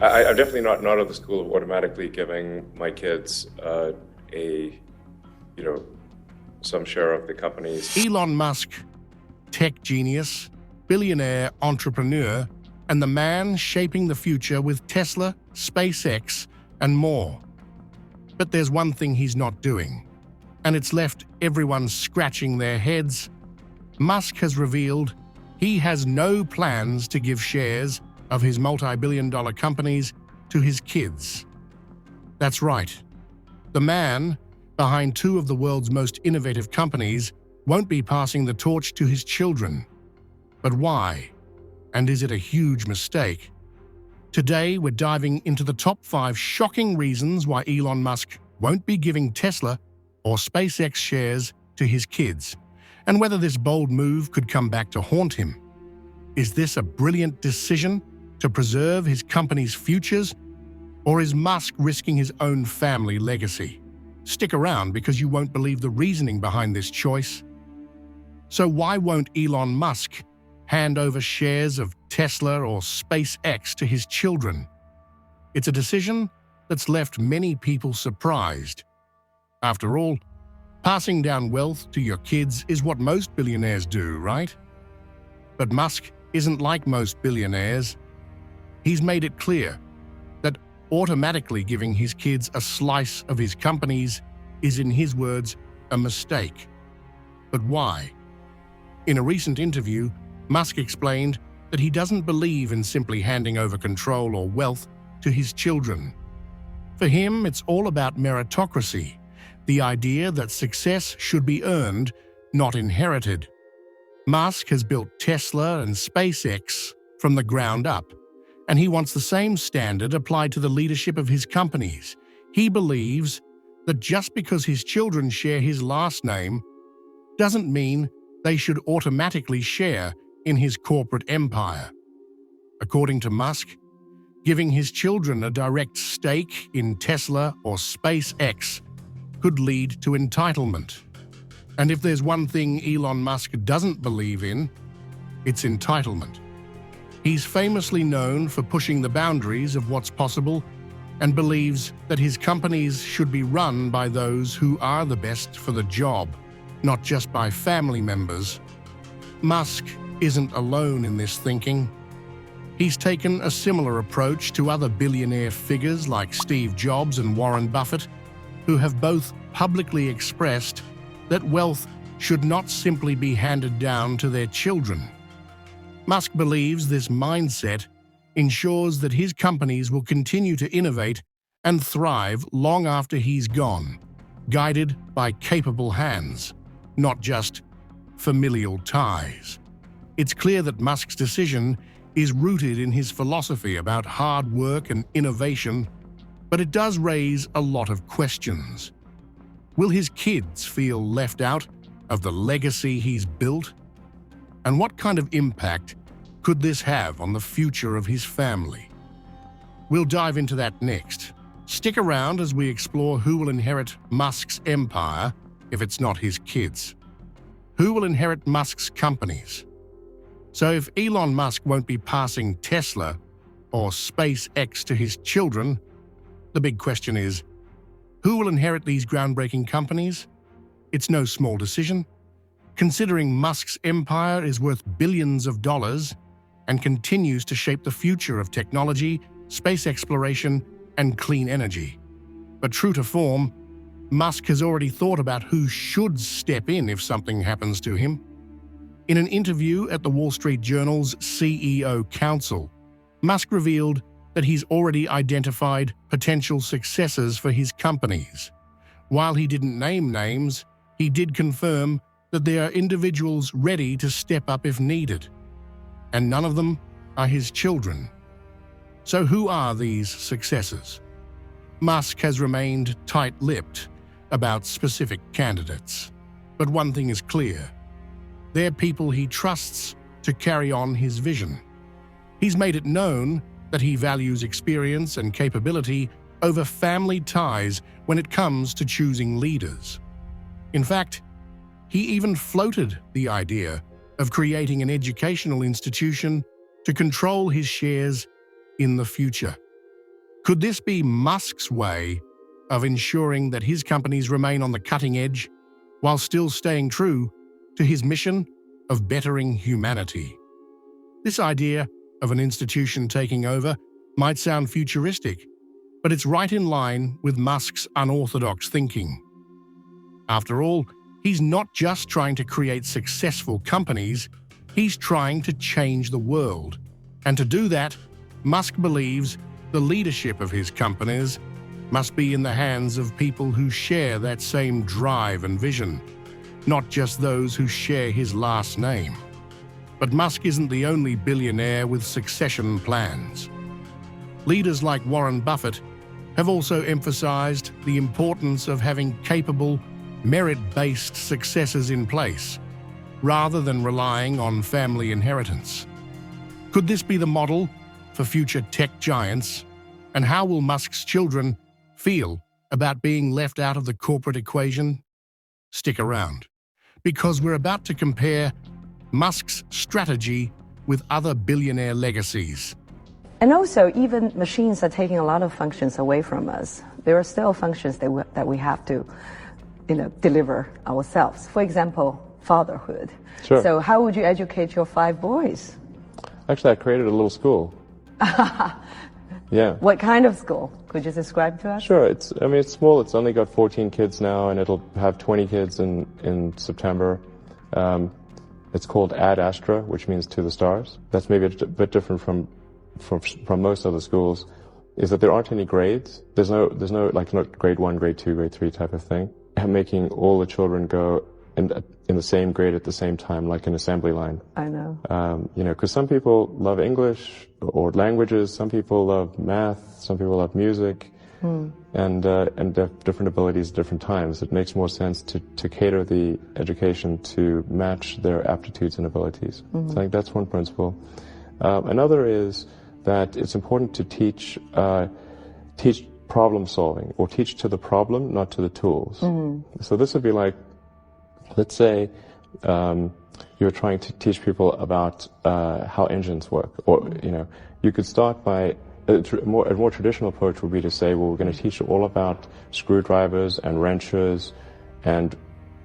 I'm definitely not of the school of automatically giving my kids a, you know, some share of the companies. Elon Musk, tech genius, billionaire entrepreneur, and the man shaping the future with Tesla, SpaceX, and more. But there's one thing he's not doing, and it's left everyone scratching their heads. Musk has revealed he has no plans to give shares of his multi-billion-dollar companies to his kids. That's right. The man behind two of the world's most innovative companies won't be passing the torch to his children. But why? And is it a huge mistake? Today, we're diving into the top 5 shocking reasons why Elon Musk won't be giving Tesla or SpaceX shares to his kids, and whether this bold move could come back to haunt him. Is this a brilliant decision to preserve his company's futures, or is Musk risking his own family legacy? Stick around because you won't believe the reasoning behind this choice. So why won't Elon Musk hand over shares of Tesla or SpaceX to his children? It's a decision that's left many people surprised. After all, passing down wealth to your kids is what most billionaires do, right? But Musk isn't like most billionaires. He's made it clear that automatically giving his kids a slice of his companies is, in his words, a mistake. But why? In a recent interview, Musk explained that he doesn't believe in simply handing over control or wealth to his children. For him, it's all about meritocracy, the idea that success should be earned, not inherited. Musk has built Tesla and SpaceX from the ground up, and he wants the same standard applied to the leadership of his companies. He believes that just because his children share his last name doesn't mean they should automatically share in his corporate empire. According to Musk, giving his children a direct stake in Tesla or SpaceX could lead to entitlement. And if there's one thing Elon Musk doesn't believe in, it's entitlement. He's famously known for pushing the boundaries of what's possible and believes that his companies should be run by those who are the best for the job, not just by family members. Musk isn't alone in this thinking. He's taken a similar approach to other billionaire figures like Steve Jobs and Warren Buffett, who have both publicly expressed that wealth should not simply be handed down to their children. Musk believes this mindset ensures that his companies will continue to innovate and thrive long after he's gone, guided by capable hands, not just familial ties. It's clear that Musk's decision is rooted in his philosophy about hard work and innovation, but it does raise a lot of questions. Will his kids feel left out of the legacy he's built? And what kind of impact could this have on the future of his family? We'll dive into that next. Stick around as we explore who will inherit Musk's empire if it's not his kids. Who will inherit Musk's companies? So if Elon Musk won't be passing Tesla or SpaceX to his children, the big question is, who will inherit these groundbreaking companies? It's no small decision. Considering Musk's empire is worth billions of dollars and continues to shape the future of technology, space exploration, and clean energy. But true to form, Musk has already thought about who should step in if something happens to him. In an interview at the Wall Street Journal's CEO Council, Musk revealed that he's already identified potential successors for his companies. While he didn't name names, he did confirm that there are individuals ready to step up if needed. And none of them are his children. So who are these successors? Musk has remained tight-lipped about specific candidates. But one thing is clear. They're people he trusts to carry on his vision. He's made it known that he values experience and capability over family ties when it comes to choosing leaders. In fact, he even floated the idea of creating an educational institution to control his shares in the future. Could this be Musk's way of ensuring that his companies remain on the cutting edge while still staying true to his mission of bettering humanity? This idea of an institution taking over might sound futuristic, but it's right in line with Musk's unorthodox thinking. After all, he's not just trying to create successful companies, he's trying to change the world. And to do that, Musk believes the leadership of his companies must be in the hands of people who share that same drive and vision, not just those who share his last name. But Musk isn't the only billionaire with succession plans. Leaders like Warren Buffett have also emphasized the importance of having capable, merit-based successors in place, rather than relying on family inheritance. Could this be the model for future tech giants? And how will Musk's children feel about being left out of the corporate equation? Stick around, because we're about to compare Musk's strategy with other billionaire legacies. And also, even machines are taking a lot of functions away from us. There are still functions that we have to, deliver ourselves. For example, fatherhood. Sure. So how would you educate your 5 boys? Actually, I created a little school. Yeah. What kind of school? Could you describe to us? Sure. It's small. It's only got 14 kids now, and it'll have 20 kids in September. It's called Ad Astra, which means to the stars. That's maybe a bit different from most other schools, is that there aren't any grades. There's no not grade 1, grade 2, grade 3 type of thing. Making all the children go in the same grade at the same time, like an assembly line. I know. Because some people love English or languages, some people love math, some people love music, and they have different abilities at different times. It makes more sense to cater the education to match their aptitudes and abilities. So I think that's one principle. Another is that it's important to teach problem solving, or teach to the problem, not to the tools. So this would be like, let's say you're trying to teach people about how engines work, or you could start by a more traditional approach would be to say, well, we're going to teach you all about screwdrivers and wrenches, and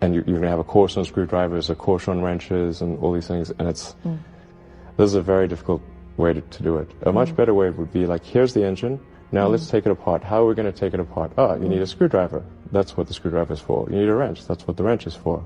you're going to have a course on screwdrivers, a course on wrenches, and all these things. And this is a very difficult way to do it. A much better way would be like, here's the engine. Now let's take it apart. How are we going to take it apart? Oh, you need a screwdriver. That's what the screwdriver is for. You need a wrench. That's what the wrench is for.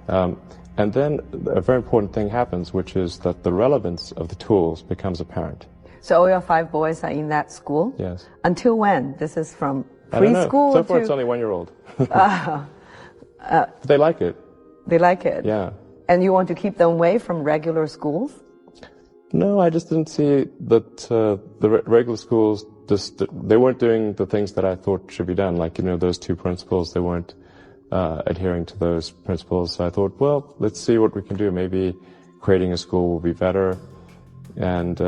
And then a very important thing happens, which is that the relevance of the tools becomes apparent. So all your 5 boys are in that school? Yes. Until when? This is from preschool? I don't know. So far it's only 1-year-old. But they like it. They like it? Yeah. And you want to keep them away from regular schools? No, I just didn't see that the regular schools, they weren't doing the things that I thought should be done. Like, those 2 principles, they weren't adhering to those principles. So I thought, well, let's see what we can do. Maybe creating a school will be better. And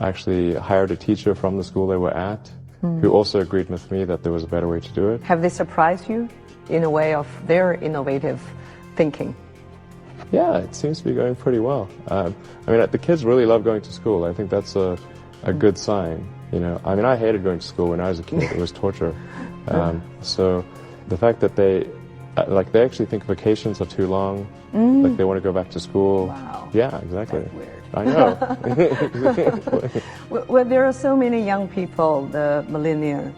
I actually hired a teacher from the school they were at, who also agreed with me that there was a better way to do it. Have they surprised you in a way of their innovative thinking? Yeah, it seems to be going pretty well. The kids really love going to school. I think that's a good sign. I hated going to school when I was a kid. It was torture. So the fact that they actually think vacations are too long, like they want to go back to school. Wow. Yeah, exactly. That's weird. I know. Well, there are so many young people, the millennial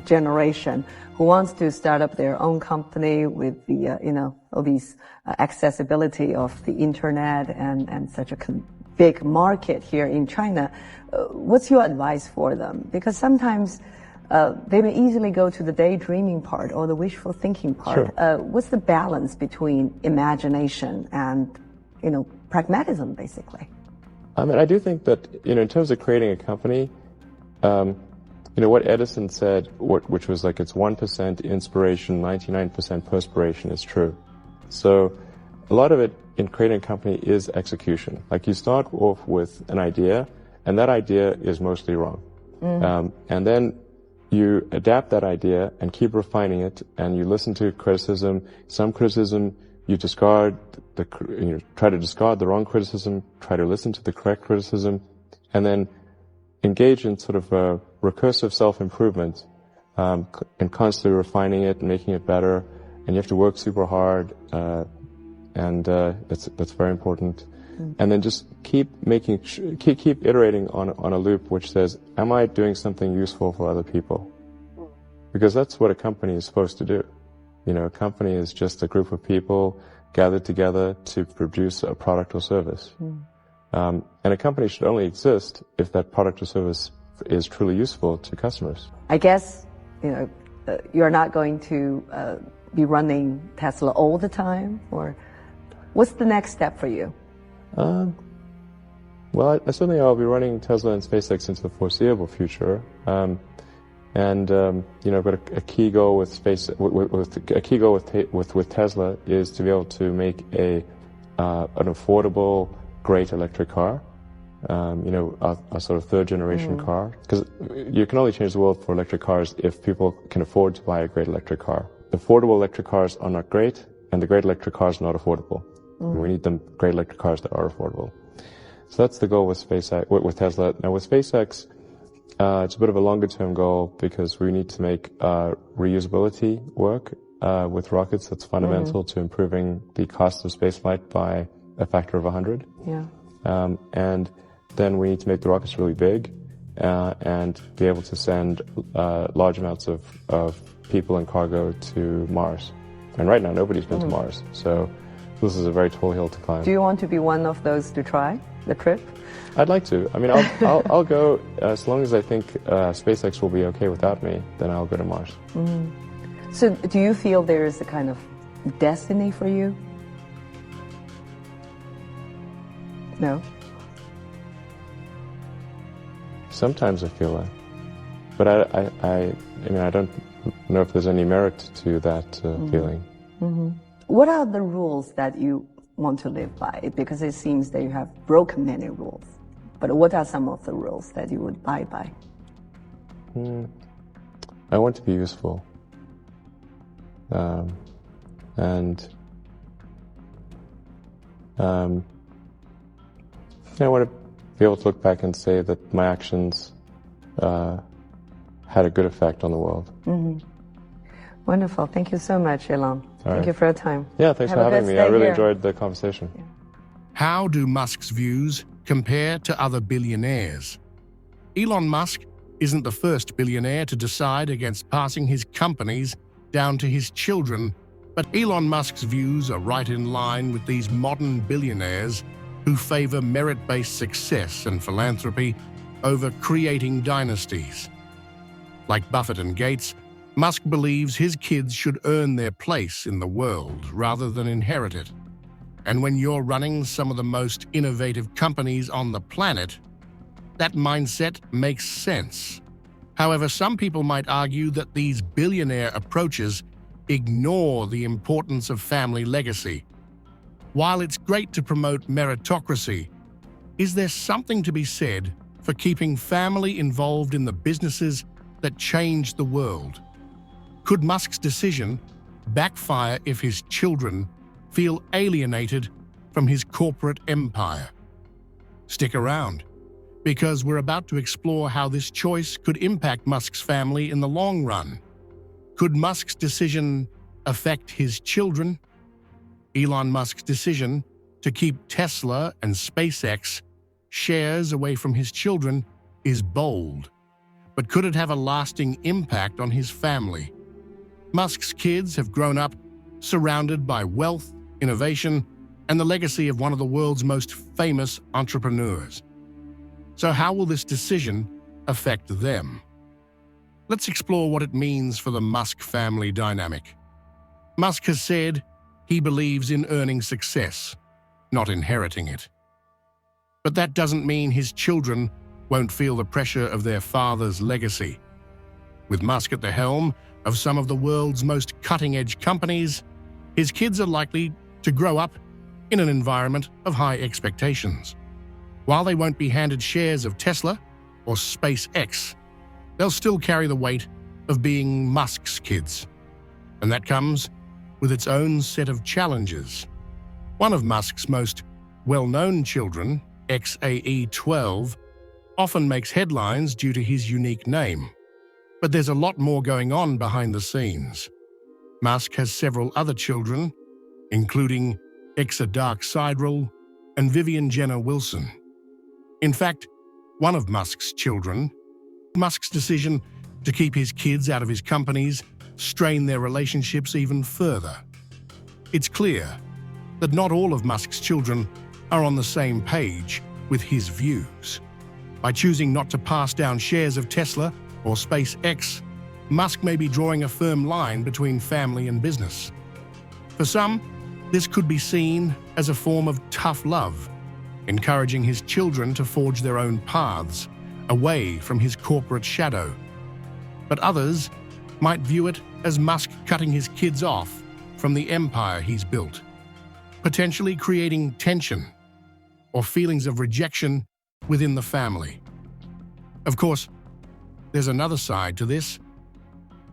generation, who wants to start up their own company with the, all these accessibility of the internet and such a big market here in China. What's your advice for them? Because sometimes they may easily go to the daydreaming part or the wishful thinking part. Sure. What's the balance between imagination and, pragmatism, basically? I do think that, in terms of creating a company, what Edison said, which was like it's 1% inspiration, 99% perspiration, is true. So a lot of it in creating a company is execution. Like, you start off with an idea, and that idea is mostly wrong. And then you adapt that idea and keep refining it, and you listen to criticism. Some criticism you discard, try to discard the wrong criticism, try to listen to the correct criticism, and then engage in sort of a recursive self-improvement, and constantly refining it and making it better. And you have to work super hard, and that's very important. And then just keep iterating on a loop which says, am I doing something useful for other people? Because that's what a company is supposed to do. You know, a company is just a group of people gathered together to produce a product or service. And a company should only exist if that product or service is truly useful to customers. I guess, you're not going to be running Tesla all the time, or what's the next step for you? Well, I certainly I'll be running Tesla and SpaceX into the foreseeable future. I've got a key goal with with Tesla is to be able to make an affordable, great electric car. A sort of third generation car, because you can only change the world for electric cars if people can afford to buy a great electric car. Affordable electric cars are not great, and the great electric cars are not affordable. We need them great electric cars that are affordable. So that's the goal with with Tesla. Now with SpaceX, it's a bit of a longer term goal because we need to make reusability work with rockets. That's fundamental to improving the cost of spaceflight by a factor of 100. Yeah. And then we need to make the rockets really big and be able to send large amounts of people and cargo to Mars. And right now, nobody's been to Mars. So this is a very tall hill to climb. Do you want to be one of those to try the trip? I'd like to. I mean, I'll go as long as I think SpaceX will be okay without me. Then I'll go to Mars. So, do you feel there is a kind of destiny for you? No. Sometimes I feel that, but I mean, I don't know if there's any merit to that feeling. What are the rules that you want to live by? Because it seems that you have broken many rules. But what are some of the rules that you would abide by? I want to be useful. I want to be able to look back and say that my actions had a good effect on the world. Wonderful. Thank you so much, Elon. Thank you for your time. Yeah, thanks for having me. I really enjoyed the conversation. Yeah. How do Musk's views compare to other billionaires? Elon Musk isn't the first billionaire to decide against passing his companies down to his children, but Elon Musk's views are right in line with these modern billionaires who favor merit-based success and philanthropy over creating dynasties. Like Buffett and Gates, Musk believes his kids should earn their place in the world rather than inherit it. And when you're running some of the most innovative companies on the planet, that mindset makes sense. However, some people might argue that these billionaire approaches ignore the importance of family legacy. While it's great to promote meritocracy, is there something to be said for keeping family involved in the businesses that change the world? Could Musk's decision backfire if his children feel alienated from his corporate empire? Stick around, because we're about to explore how this choice could impact Musk's family in the long run. Could Musk's decision affect his children? Elon Musk's decision to keep Tesla and SpaceX shares away from his children is bold, but could it have a lasting impact on his family? Musk's kids have grown up surrounded by wealth, innovation, and the legacy of one of the world's most famous entrepreneurs. So how will this decision affect them? Let's explore what it means for the Musk family dynamic. Musk has said he believes in earning success, not inheriting it. But that doesn't mean his children won't feel the pressure of their father's legacy. With Musk at the helm of some of the world's most cutting-edge companies, his kids are likely to grow up in an environment of high expectations. While they won't be handed shares of Tesla or SpaceX, they'll still carry the weight of being Musk's kids. And that comes with its own set of challenges. One of Musk's most well-known children, XAE-12, often makes headlines due to his unique name. But there's a lot more going on behind the scenes. Musk has several other children, including Exa Dark Sideral and Vivian Jenner Wilson. In fact, one of Musk's children, Musk's decision to keep his kids out of his companies strain their relationships even further. It's clear that not all of Musk's children are on the same page with his views. By choosing not to pass down shares of Tesla or SpaceX, Musk may be drawing a firm line between family and business. For some, this could be seen as a form of tough love, encouraging his children to forge their own paths away from his corporate shadow. But others might view it as Musk cutting his kids off from the empire he's built, potentially creating tension or feelings of rejection within the family. Of course, there's another side to this.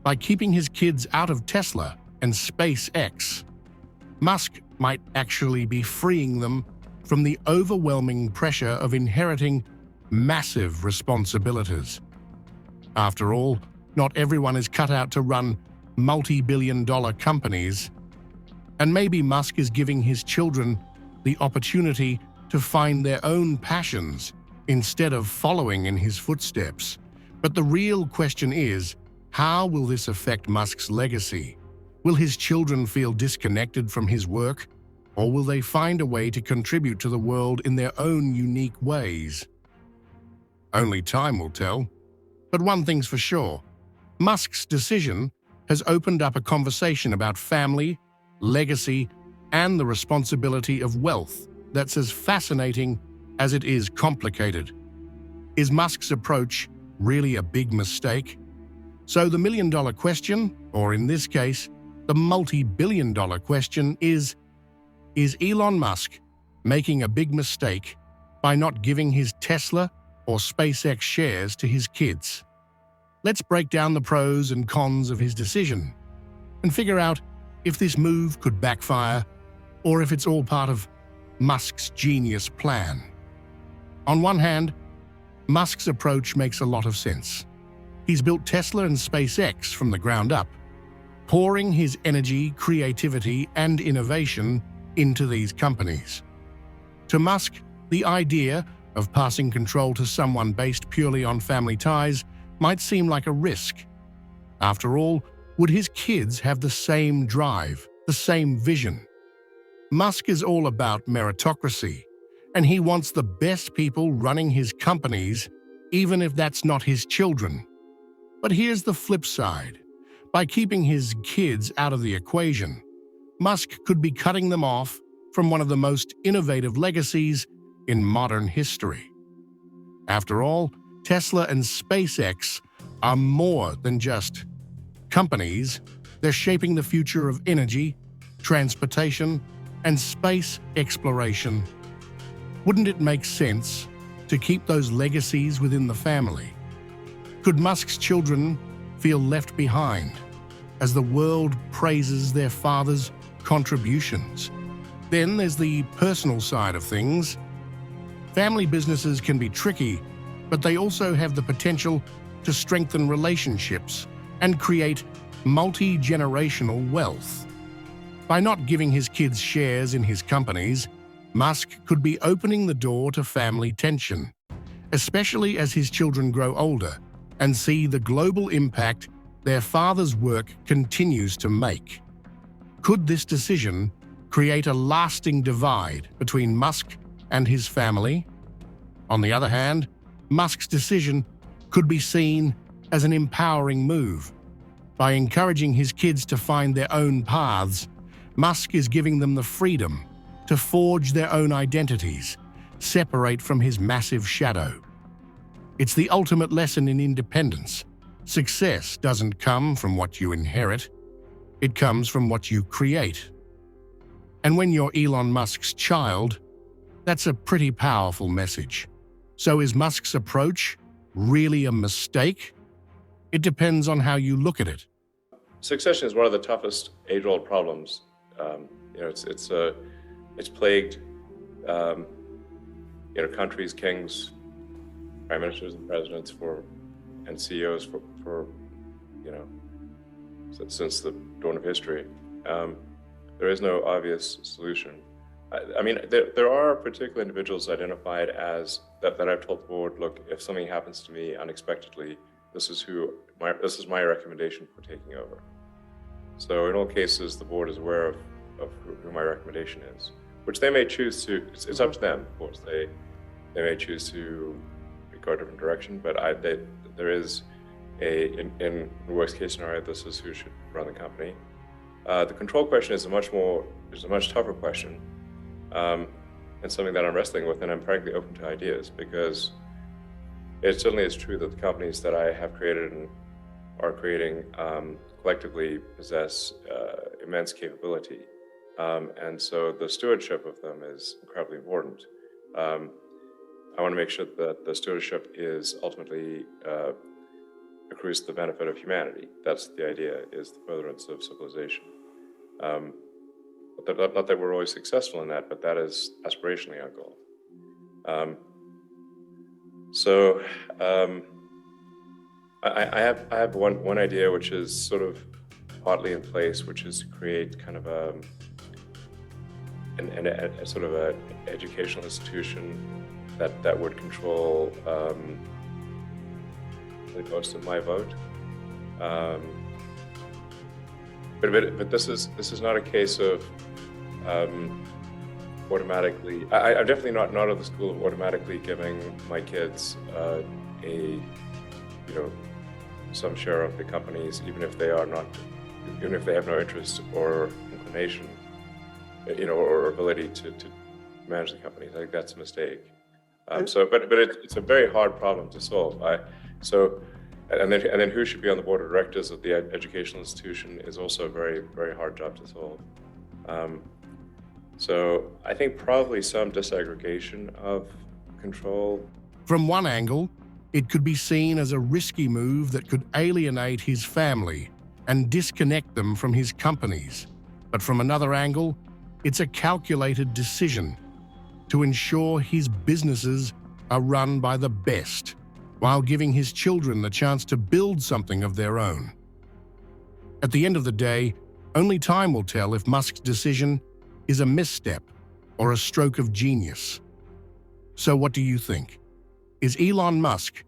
By keeping his kids out of Tesla and SpaceX, Musk might actually be freeing them from the overwhelming pressure of inheriting massive responsibilities. After all, not everyone is cut out to run multi-billion-dollar companies, and maybe Musk is giving his children the opportunity to find their own passions instead of following in his footsteps. But the real question is, how will this affect Musk's legacy? Will his children feel disconnected from his work, or will they find a way to contribute to the world in their own unique ways? Only time will tell. But one thing's for sure, Musk's decision has opened up a conversation about family, legacy, and the responsibility of wealth that's as fascinating as it is complicated. Is Musk's approach really a big mistake? So the million-dollar question, or in this case, the multi-billion-dollar question is Elon Musk making a big mistake by not giving his Tesla or SpaceX shares to his kids? Let's break down the pros and cons of his decision and figure out if this move could backfire or if it's all part of Musk's genius plan. On one hand, Musk's approach makes a lot of sense. He's built Tesla and SpaceX from the ground up, pouring his energy, creativity, and innovation into these companies. To Musk, the idea of passing control to someone based purely on family ties might seem like a risk. After all, would his kids have the same drive, the same vision? Musk is all about meritocracy, and he wants the best people running his companies, even if that's not his children. But here's the flip side. By keeping his kids out of the equation, Musk could be cutting them off from one of the most innovative legacies in modern history. After all, Tesla and SpaceX are more than just companies. They're shaping the future of energy, transportation, and space exploration. Wouldn't it make sense to keep those legacies within the family? Could Musk's children feel left behind as the world praises their father's contributions? Then there's the personal side of things. Family businesses can be tricky, but they also have the potential to strengthen relationships and create multi-generational wealth. By not giving his kids shares in his companies, Musk could be opening the door to family tension, especially as his children grow older and see the global impact their father's work continues to make. Could this decision create a lasting divide between Musk and his family? On the other hand, Musk's decision could be seen as an empowering move. By encouraging his kids to find their own paths, Musk is giving them the freedom to forge their own identities, separate from his massive shadow. It's the ultimate lesson in independence. Success doesn't come from what you inherit. It comes from what you create. And when you're Elon Musk's child, that's a pretty powerful message. So is Musk's approach really a mistake? It depends on how you look at it. Succession is one of the toughest age-old problems. It's plagued countries, kings, prime ministers and presidents and CEOs for since the dawn of history. There is no obvious solution. I mean, there are particular individuals identified as that I've told the board, look, if something happens to me unexpectedly, this is my recommendation for taking over. So in all cases, the board is aware of who my recommendation is, which they may choose to. It's up to them, of course. They may choose to go a different direction, but there is in the worst case scenario, this is who should run the company. The control question is a much tougher question, and something that I'm wrestling with, and I'm frankly open to ideas, because it certainly is true that the companies that I have created and are creating collectively possess immense capability, and so the stewardship of them is incredibly important. I want to make sure that the stewardship is ultimately accrues to the benefit of humanity. That's the idea, is the furtherance of civilization. Not that we're always successful in that, but that is aspirationally our goal. I have one idea which is sort of partly in place, which is to create kind of a sort of an educational institution that would control most of my vote. But this is not a case of automatically. I'm definitely not of the school of automatically giving my kids some share of the companies, even if they have no interest or inclination, or ability to manage the companies. I think that's a mistake. But it's a very hard problem to solve. And then who should be on the board of directors of the educational institution is also a very, very hard job to solve. So I think probably some disaggregation of control. From one angle, it could be seen as a risky move that could alienate his family and disconnect them from his companies. But from another angle, it's a calculated decision to ensure his businesses are run by the best, while giving his children the chance to build something of their own. At the end of the day, only time will tell if Musk's decision is a misstep or a stroke of genius. So what do you think? Is Elon Musk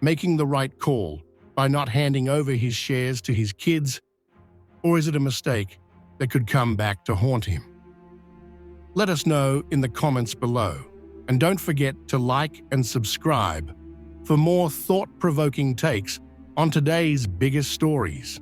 making the right call by not handing over his shares to his kids, or is it a mistake that could come back to haunt him? Let us know in the comments below, and don't forget to like and subscribe for more thought-provoking takes on today's biggest stories.